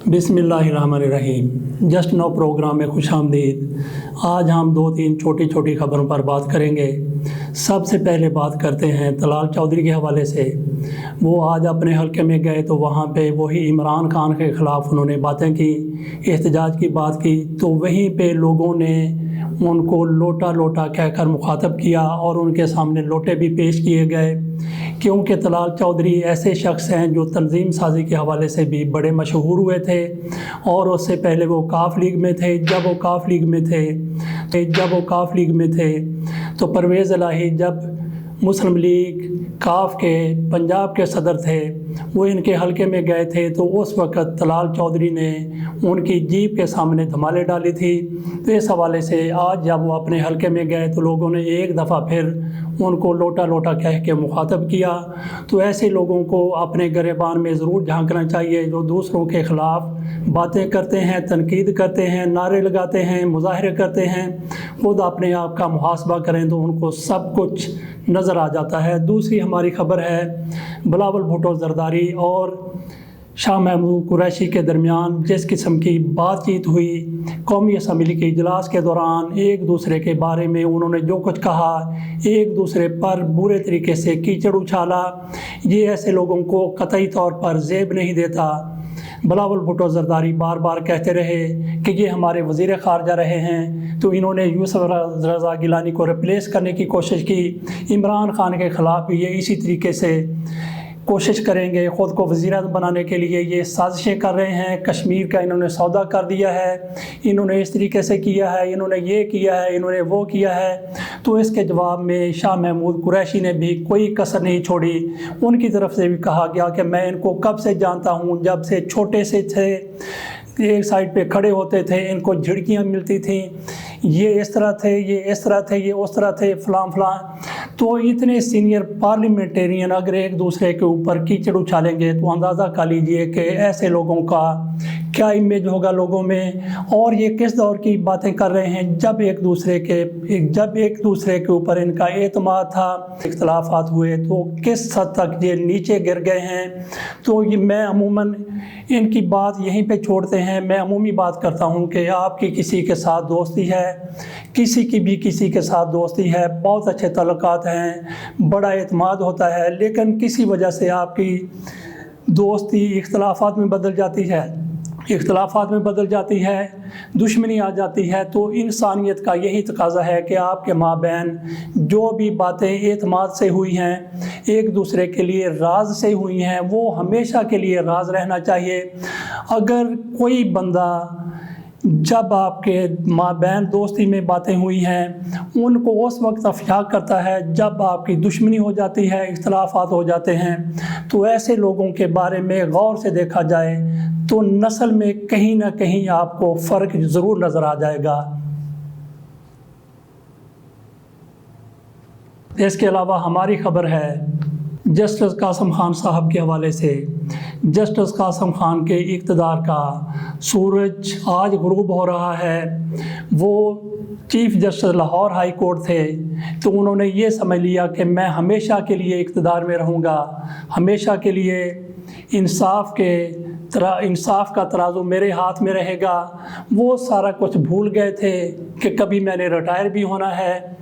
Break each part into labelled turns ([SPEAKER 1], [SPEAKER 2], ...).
[SPEAKER 1] बिस्मिल्लाहिर्रहमानिर्रहीम। Just no programme में खुश आमदीद। आज हम 2-3 छोटी छोटी खबरों पर बात करेंगे। सबसे पहले बात करते हैं तलाल चौधरी के हवाले से। वो आज अपने हलके में गए तो वहाँ पे वही इमरान खान के ख़िलाफ़ उन्होंने बातें की, एहतजाज की बात की, तो वहीं पे लोगों ने उनको लोटा लोटा कहकर मुखातब किया और उनके सामने लोटे भी पेश किए गए, क्योंकि तलाल चौधरी ऐसे शख्स हैं जो तंजीम साजी के हवाले से भी बड़े मशहूर हुए थे और उससे पहले वो काफ लीग में थे। जब वो काफ लीग में थे तो परवेज़ इलाही जब मुस्लिम लीग काफ के पंजाब के सदर थे, वो इनके हलके में गए थे तो उस वक़्त तलाल चौधरी ने उनकी जीप के सामने धमाले डाली थी। तो इस हवाले से आज जब वो अपने हलके में गए तो लोगों ने एक दफ़ा फिर उनको लोटा लोटा कह के मुखातब किया। तो ऐसे लोगों को अपने गिरबान में ज़रूर झांकना चाहिए जो दूसरों के ख़िलाफ़ बातें करते हैं, तनकीद करते हैं, नारे लगाते हैं, मुज़ाहरे करते हैं। खुद अपने आप का मुहासबा करें तो उनको सब कुछ नज़र आ जाता है। दूसरी हमारी ख़बर है बिलावल भुट्टो ज़रदारी और शाह महमूद कुरैशी के दरमियान जिस किस्म की बातचीत हुई कौमी असम्बली के इजलास के दौरान, एक दूसरे के बारे में उन्होंने जो कुछ कहा, एक दूसरे पर बुरे तरीके से कीचड़ उछाला, ये ऐसे लोगों को कतई तौर पर ज़ेब नहीं देता। बिलावल भुट्टो ज़रदारी बार बार कहते रहे कि ये हमारे वज़ीर ख़ारजा रहे हैं, तो इन्होंने यूसुफ रज़ा गिलानी को रिप्लेस करने की कोशिश की। इमरान खान के ख़िलाफ़ भी ये इसी तरीके से कोशिश करेंगे, ख़ुद को वज़ीर-ए-आज़म बनाने के लिए ये साजिशें कर रहे हैं। कश्मीर का इन्होंने सौदा कर दिया है, इन्होंने इस तरीके से किया है, इन्होंने ये किया है, इन्होंने वो किया है। तो इसके जवाब में शाह महमूद कुरैशी ने भी कोई कसर नहीं छोड़ी। उनकी तरफ से भी कहा गया कि मैं इनको कब से जानता हूँ, जब से छोटे से थे, एक साइड पे खड़े होते थे, इनको झिड़कियाँ मिलती थीं, ये इस तरह थे, ये इस तरह थे, ये उस तरह थे, फ़लाँ। तो इतने सीनियर पार्लियामेंटेरियन अगर एक दूसरे के ऊपर कीचड़ उछालेंगे तो अंदाज़ा कर लीजिए कि ऐसे लोगों का क्या इमेज होगा लोगों में। और ये किस दौर की बातें कर रहे हैं जब एक दूसरे के ऊपर इनका एतमाद था, इख्तलाफात हुए तो किस हद तक ये नीचे गिर गए हैं। तो ये मैं अमूमन इनकी बात यहीं पे छोड़ते हैं। मैं अमूमी बात करता हूँ कि आपकी किसी के साथ दोस्ती है, किसी की भी किसी के साथ दोस्ती है, बहुत अच्छे तल्लुकात हैं, बड़ा एतमाद होता है, लेकिन किसी वजह से आपकी दोस्ती इख्तलाफात में बदल जाती है, दुश्मनी आ जाती है। तो इंसानियत का यही तकाज़ा है कि आपके माँ बहन जो भी बातें एतमाद से हुई हैं, एक दूसरे के लिए राज से हुई हैं, वो हमेशा के लिए राज रहना चाहिए। अगर कोई बंदा जब आपके माँ बहन दोस्ती में बातें हुई हैं उनको उस वक्त अफशा करता है जब आपकी दुश्मनी हो जाती है, इख्तलाफात हो जाते हैं, तो ऐसे लोगों के बारे में गौर से देखा जाए तो नस्ल में कहीं ना कहीं आपको फ़र्क ज़रूर नज़र आ जाएगा। इसके अलावा हमारी ख़बर है जस्टिस कासिम खान साहब के हवाले से। जस्टिस कासिम खान के इक़्तिदार का सूरज आज ग़ुरूब हो रहा है। वो chief justice Lahore high court थे, तो उन्होंने ये समझ लिया कि मैं हमेशा के लिए इक़्तिदार में रहूँगा, हमेशा के लिए इंसाफ का तराजू मेरे हाथ में रहेगा। वो सारा कुछ भूल गए थे कि कभी मैंने रिटायर भी होना है।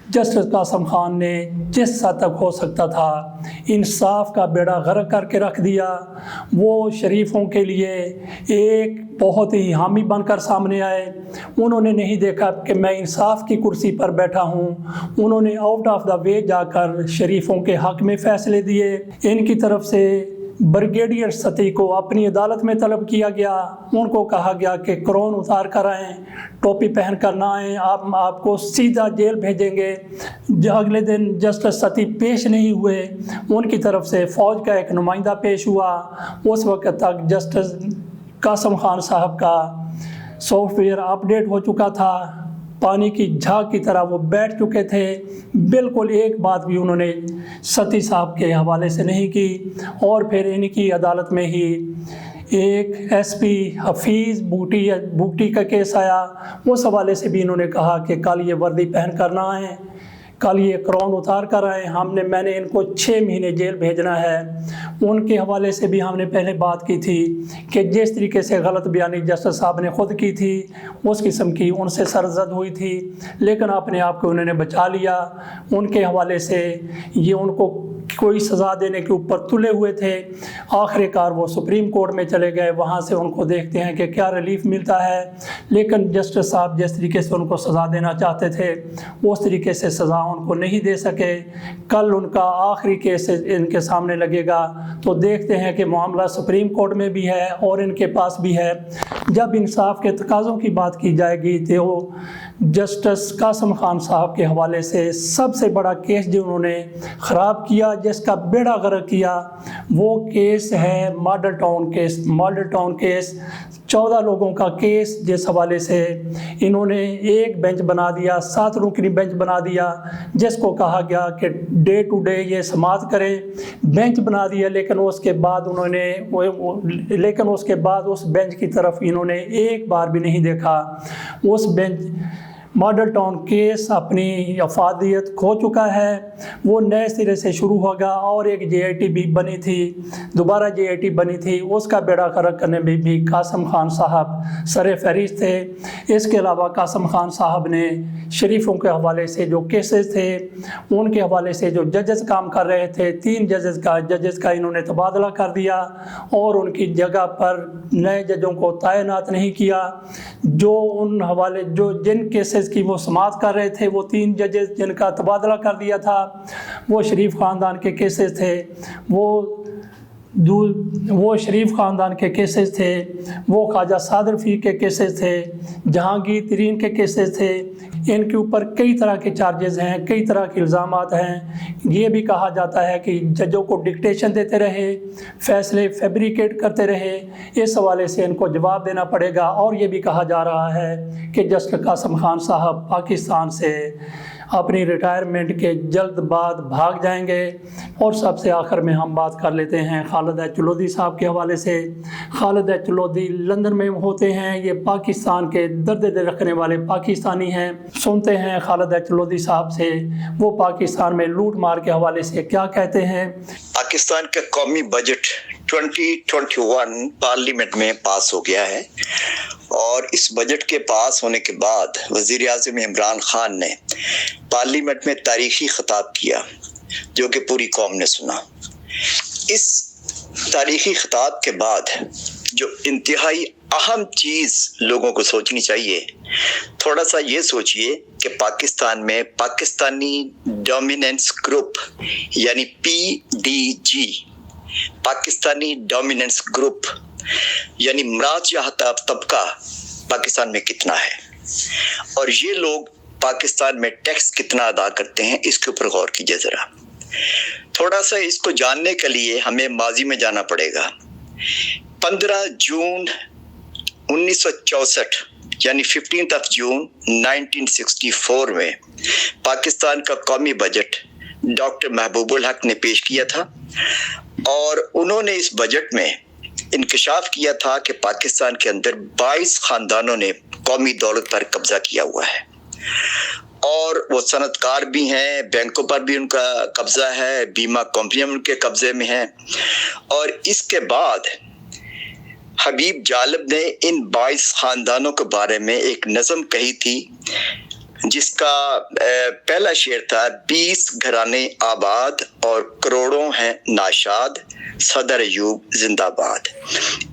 [SPEAKER 1] जस्टिस कासिम खान ने जिस हद तक हो सकता था इंसाफ का बेड़ा गर्क करके रख दिया। वो शरीफों के लिए एक बहुत ही हामी बनकर सामने आए। उन्होंने नहीं देखा कि मैं इंसाफ की कुर्सी पर बैठा हूँ, उन्होंने आउट ऑफ द वे जाकर शरीफों के हक़ में फ़ैसले दिए। इनकी तरफ से ब्रिगेडियर सती को अपनी अदालत में तलब किया गया, उनको कहा गया कि क्रोन उतार कर आएँ, टोपी पहन कर ना आएँ, आपको सीधा जेल भेजेंगे। अगले दिन जस्टिस सती पेश नहीं हुए, उनकी तरफ से फ़ौज का एक नुमाइंदा पेश हुआ। उस वक्त तक जस्टिस कासिम खान साहब का सॉफ्टवेयर अपडेट हो चुका था, पानी की झाग की तरह वो बैठ चुके थे। बिल्कुल एक बात भी उन्होंने सती साहब के हवाले से नहीं की। और फिर इनकी अदालत में ही एक एसपी हफीज़ बूटी का केस आया। उस हवाले से भी इन्होंने कहा कि कल ये वर्दी पहन कर ना आएँ, کل یہ قرآن اتار کر آئے، میں نے ان کو 6 مہینے جیل بھیجنا ہے۔ ان کے حوالے سے بھی ہم نے پہلے بات کی تھی کہ جس طریقے سے غلط بیانی جسٹس صاحب نے خود کی تھی، اس قسم کی ان سے سرزد ہوئی تھی، لیکن اپنے آپ کو انہوں نے بچا لیا۔ ان کے حوالے سے یہ ان کو کوئی سزا دینے کے اوپر تلے ہوئے تھے، آخر کار وہ سپریم کورٹ میں چلے گئے، وہاں سے ان کو دیکھتے ہیں کہ کیا ریلیف ملتا ہے، لیکن جسٹس صاحب جس طریقے سے ان کو سزا دینا چاہتے تھے اس طریقے سے سزا ان کو نہیں دے سکے۔ کل ان کا آخری کیس ان کے سامنے لگے گا تو دیکھتے ہیں کہ معاملہ سپریم کورٹ میں بھی ہے اور ان کے پاس بھی ہے۔ جب انصاف کے تقاضوں کی بات کی جائے گی تو جسٹس قاسم خان صاحب کے حوالے سے سب سے بڑا کیس جو انہوں نے خراب کیا، جس کا بیڑا غرق کیا، وہ کیس ہے ماڈل ٹاؤن کیس 14 لوگوں کا کیس، جس حوالے سے انہوں نے ایک بینچ بنا دیا، 7 رکنی بینچ بنا دیا، جس کو کہا گیا کہ ڈے ٹو ڈے یہ سماعت کریں، بینچ بنا دیا، لیکن اس کے بعد اس بینچ کی طرف انہوں نے ایک بار بھی نہیں دیکھا۔ اس بینچ ماڈل ٹاؤن کیس اپنی افادیت کھو چکا ہے، وہ نئے سرے سے شروع ہوگا، اور ایک JIT بھی بنی تھی، دوبارہ JIT بنی تھی، اس کا بیڑا غرق کرنے میں بھی قاسم خان صاحب سر فہرست تھے۔ اس کے علاوہ قاسم خان صاحب نے شریفوں کے حوالے سے جو کیسز تھے، ان کے حوالے سے جو ججز کام کر رہے تھے، 3 ججز کا انہوں نے تبادلہ کر دیا اور ان کی جگہ پر نئے ججوں کو تعینات نہیں کیا۔ جن کیسز کی وہ سماعت کر رہے تھے، وہ 3 ججز جن کا تبادلہ کر دیا تھا، وہ شریف خاندان کے کیسز تھے، وہ شریف خاندان کے کیسز تھے، وہ خواجہ صادر فی کے کیسز تھے، جہانگیر ترین کے کیسز تھے۔ ان کے اوپر کئی طرح کے چارجز ہیں، کئی طرح کے الزامات ہیں۔ یہ بھی کہا جاتا ہے کہ ججوں کو ڈکٹیشن دیتے رہے، فیصلے فیبریکیٹ کرتے رہے، اس حوالے سے ان کو جواب دینا پڑے گا۔ اور یہ بھی کہا جا رہا ہے کہ جسٹس قاسم خان صاحب پاکستان سے اپنی ریٹائرمنٹ کے جلد بعد بھاگ جائیں گے۔ اور سب سے آخر میں ہم بات کر لیتے ہیں خالد چلودی صاحب کے حوالے سے۔ خالد چلودی لندن میں ہوتے ہیں، یہ پاکستان کے درد دل رکھنے والے پاکستانی ہیں۔ سنتے ہیں خالد چلودی صاحب سے، وہ پاکستان میں لوٹ مار کے حوالے سے کیا کہتے ہیں۔
[SPEAKER 2] پاکستان کا قومی بجٹ 2021 پارلیمنٹ میں پاس ہو گیا ہے، اور اس بجٹ کے پاس ہونے کے بعد وزیر اعظم عمران خان نے پارلیمنٹ میں تاریخی خطاب کیا، جو کہ پوری قوم نے سنا۔ اس تاریخی خطاب کے بعد جو انتہائی اہم چیز لوگوں کو سوچنی چاہیے، تھوڑا سا یہ سوچئے کہ پاکستان میں پاکستانی ڈومیننس گروپ یعنی PDG، پاکستانی ڈومیننس گروپ یعنی مراد یافتہ طبقہ پاکستان میں کتنا ہے، اور یہ لوگ پاکستان میں ٹیکس کتنا ادا کرتے ہیں، اس کے اوپر غور کیجئے ذرا۔ تھوڑا سا اس کو جاننے کے لیے ہمیں ماضی میں جانا پڑے گا۔ 15 جون 1964 یعنی 15 جون 1964 میں پاکستان کا قومی بجٹ ڈاکٹر محبوب الحق نے پیش کیا تھا، اور انہوں نے اس بجٹ میں انکشاف کیا تھا کہ پاکستان کے اندر 22 خاندانوں نے قومی دولت پر قبضہ کیا ہوا ہے، اور وہ صنعت کار بھی ہیں، بینکوں پر بھی ان کا قبضہ ہے، بیمہ کمپنیاں ان کے قبضے میں ہیں۔ اور اس کے بعد حبیب جالب نے ان 22 خاندانوں کے بارے میں ایک نظم کہی تھی، جس کا پہلا شعر تھا: 20 گھرانے آباد اور کروڑوں ہیں ناشاد، صدر ایوب زندہ باد۔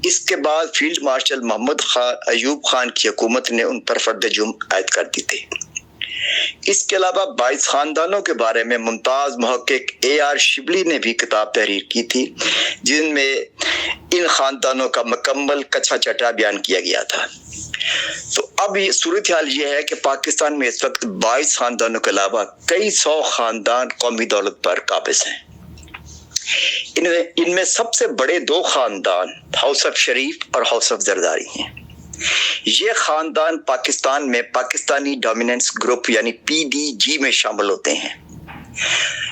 [SPEAKER 2] اس کے بعد فیلڈ مارشل محمد ایوب خان کی حکومت نے ان پر فرد جرم عائد کر دی تھی۔ اس کے علاوہ 22 خاندانوں کے بارے میں ممتاز محقق AR شبلی نے بھی کتاب تحریر کی تھی، جن میں ان خاندانوں کا مکمل کچھا چٹا بیان کیا گیا تھا۔ تو اب یہ صورتحال یہ ہے کہ پاکستان میں اس وقت 22 خاندانوں کے علاوہ کئی 100 خاندان قومی دولت پر قابض ہیں۔ ان میں سب سے بڑے 2 خاندان ہاؤس آف شریف اور ہاؤس آف زرداری ہیں۔ یہ خاندان پاکستان میں پاکستانی ڈومیننس گروپ یعنی PDG میں شامل ہوتے ہیں۔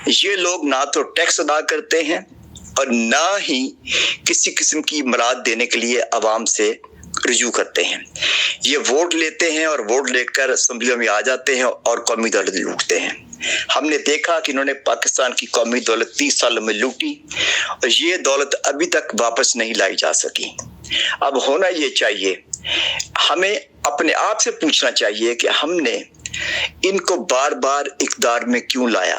[SPEAKER 2] یہ لوگ نہ تو ٹیکس ادا کرتے ہیں اور نہ ہی کسی قسم کی امداد دینے کے لیے عوام سے रजू करते हैं। ये वोट लेते हैं और वोट लेकर असम्बलियों में आ जाते हैं और कौमी दौलत लूटते हैं। हमने देखा कि इन्होंने पाकिस्तान की कौमी दौलत 30 सालों में लूटी और ये दौलत अभी तक वापस नहीं लाई जा सकी। अब होना ये चाहिए, हमें अपने आप से पूछना चाहिए कि हमने इनको बार बार इक़्तिदार में क्यों लाया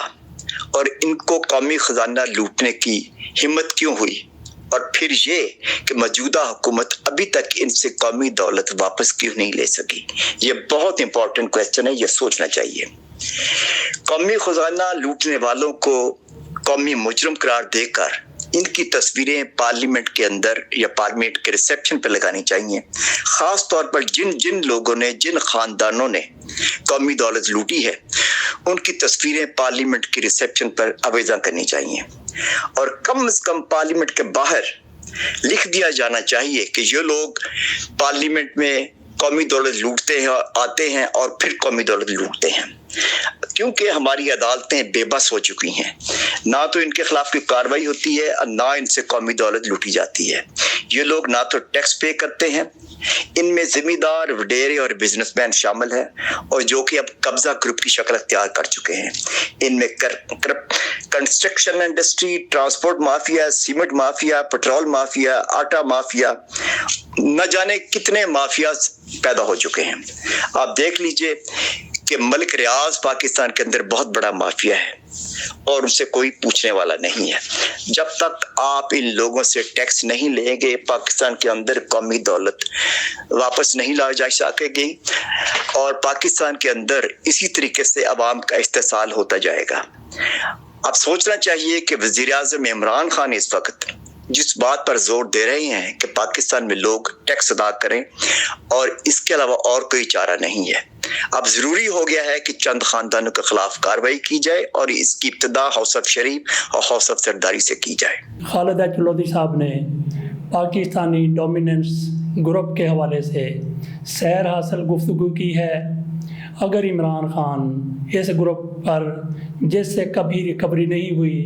[SPEAKER 2] और इनको कौमी खजाना लूटने की हिम्मत क्यों हुई, और फिर ये कि मौजूदा हुकूमत अभी तक इनसे कौमी दौलत वापस क्यों नहीं ले सकी। ये बहुत इंपॉर्टेंट क्वेश्चन है, ये सोचना चाहिए। कौमी खजाना लूटने वालों को कौमी मुजरिम करार देकर इनकी तस्वीरें पार्लियामेंट के अंदर या पार्लियामेंट के रिसेप्शन पर लगानी चाहिए। खास तौर पर जिन लोगों ने, जिन खानदानों ने कौमी दौलत लूटी है, उनकी तस्वीरें पार्लियामेंट के रिसेप्शन पर आवेज़ा करनी चाहिए और कम से कम पार्लियामेंट के बाहर लिख दिया जाना चाहिए कि ये लोग पार्लियामेंट में कौमी दौलत लूटते हैं, आते हैं और फिर कौमी दौलत लूटते हैं। क्योंकि हमारी अदालतें बेबस हो चुकी हैं, ना तो इनके खिलाफ कोई कार्रवाई होती है और ना इनसे कौमी दौलत लूटी जाती है। ये लोग ना तो टैक्स पे करते हैं, इनमें जिम्मेदार, वडेरे और बिजनेसमैन शामिल है और जो कि अब कब्जा ग्रुप की शक्ल अख्तियार कर चुके हैं। इनमें construction industry, transport mafia, cement mafia, petrol mafia, आटा माफिया, न जाने कितने माफिया पैदा हो चुके हैं। आप देख लीजिए कि मलिक रियाज पाकिस्तान के अंदर बहुत बड़ा माफिया है और उनसे कोई पूछने वाला नहीं है। जब तक आप इन लोगों से टैक्स नहीं लेंगे, पाकिस्तान के अंदर कौमी दौलत वापस नहीं लाई जा सकेगी और पाकिस्तान के अंदर इसी तरीके से अवाम का इस्तेसाल होता जाएगा। अब सोचना चाहिए कि वज़ीर-ए-आज़म इमरान खान इस वक्त जिस बात पर जोर दे रहे हैं कि पाकिस्तान में लोग टैक्स अदा करें और इसके अलावा और कोई चारा नहीं है। अब जरूरी हो गया है कि चंद खानदानों के खिलाफ कार्रवाई की जाए और इसकी इब्तिदा हौस अफ शरीफ और हौस अफ सरदारी से की जाए।
[SPEAKER 1] खालिदा चलौदी साहब ने पाकिस्तानी डोमिनेंस ग्रुप के हवाले से सैर हासिल गुफ्तगू की है। अगर इमरान खान इस ग्रुप पर जिससे कभी रिकवरी नहीं हुई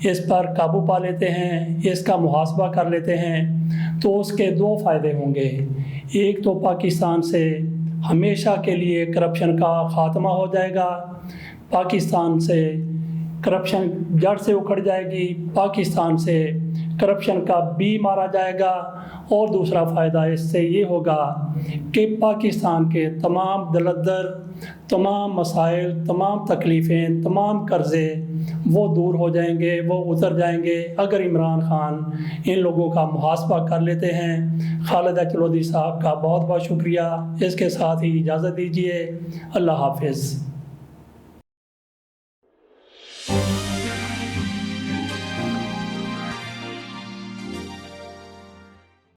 [SPEAKER 1] इस पर काबू पा लेते हैं, इसका मुहासबा कर लेते हैं, तो उसके दो फ़ायदे होंगे। एक तो पाकिस्तान से हमेशा के लिए करप्शन का ख़ात्मा हो जाएगा, पाकिस्तान से करप्शन जड़ से उखड़ जाएगी, पाकिस्तान से करप्शन का बी मारा जाएगा। और दूसरा फ़ायदा इससे ये होगा कि पाकिस्तान के तमाम दलदर, तमाम मसाइल, तमाम तकलीफ़ें, तमाम कर्ज़े वो दूर हो जाएंगे, वो उतर जाएंगे अगर इमरान खान इन लोगों का मुहासबा कर लेते हैं। खालिदा चलौदी साहब का बहुत बहुत शुक्रिया। इसके साथ ही इजाज़त दीजिए। अल्लाह हाफ़िज़।